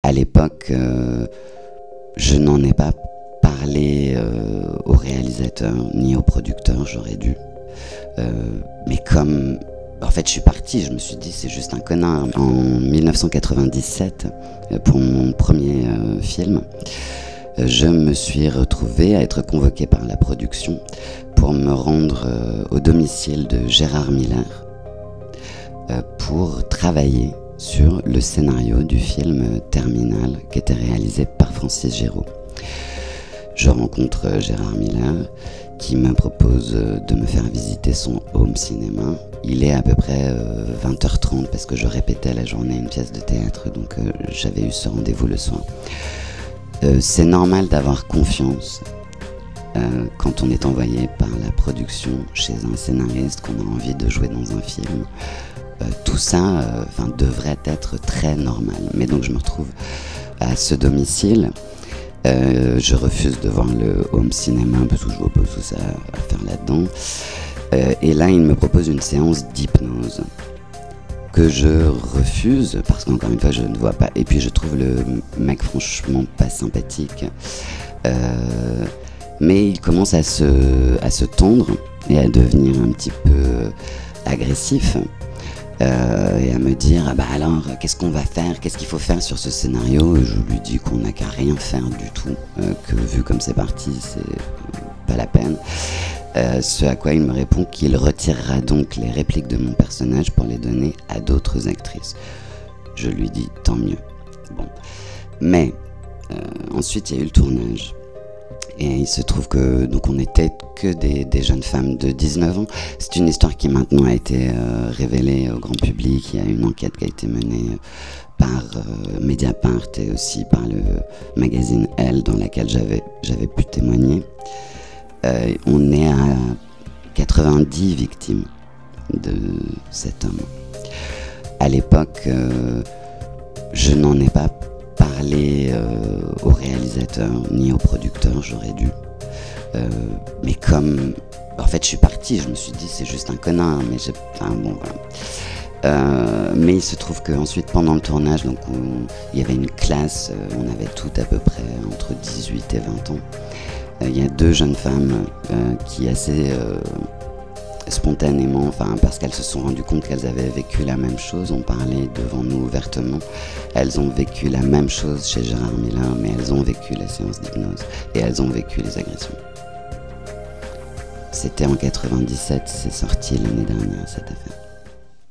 À l'époque, je n'en ai pas parlé au réalisateur ni au producteur, j'aurais dû. Mais comme... En fait, je suis parti, je me suis dit, c'est juste un connard. En 1997, pour mon premier film, je me suis retrouvé à être convoqué par la production pour me rendre au domicile de Gérard Miller pour travailler sur le scénario du film Terminal qui était réalisé par Francis Géraud. Je rencontre Gérard Miller qui me propose de me faire visiter son home cinéma. Il est à peu près 20h30 parce que je répétais la journée une pièce de théâtre, donc j'avais eu ce rendez-vous le soir. C'est normal d'avoir confiance quand on est envoyé par la production chez un scénariste, qu'on a envie de jouer dans un film. Tout ça devrait être très normal. Mais donc je me retrouve à ce domicile. Je refuse de voir le home cinéma parce que je vois pas tout ça à faire là-dedans. Et là, il me propose une séance d'hypnose que je refuse parce qu'encore une fois, je ne vois pas. Et puis, je trouve le mec franchement pas sympathique. Mais il commence à se tendre et à devenir un petit peu agressif. Et à me dire, bah alors, qu'est-ce qu'on va faire, qu'est-ce qu'il faut faire sur ce scénario? Et je lui dis qu'on n'a qu'à rien faire du tout, que vu comme c'est parti, c'est pas la peine. Ce à quoi il me répond qu'il retirera donc les répliques de mon personnage pour les donner à d'autres actrices. Je lui dis, tant mieux. Bon. Mais ensuite, il y a eu le tournage. Et il se trouve que donc on n'était que des jeunes femmes de 19 ans. C'est une histoire qui maintenant a été révélée au grand public. Il y a une enquête qui a été menée par Mediapart et aussi par le magazine Elle, dans laquelle j'avais pu témoigner. On est à 90 victimes de cet homme. À l'époque, je n'en ai pas parlé au réalisateur ni au producteur, j'aurais dû. Mais comme... En fait, je suis parti, je me suis dit, c'est juste un connard, mais j'ai... Enfin, bon, voilà. Mais il se trouve qu'ensuite, pendant le tournage, donc, il y avait une classe, on avait toutes à peu près entre 18 et 20 ans. Il y a deux jeunes femmes qui assez spontanément, enfin parce qu'elles se sont rendues compte qu'elles avaient vécu la même chose, ont parlé devant nous ouvertement. Elles ont vécu la même chose chez Gérard Miller, mais elles ont vécu la séance d'hypnose et elles ont vécu les agressions. C'était en 97, c'est sorti l'année dernière cette affaire.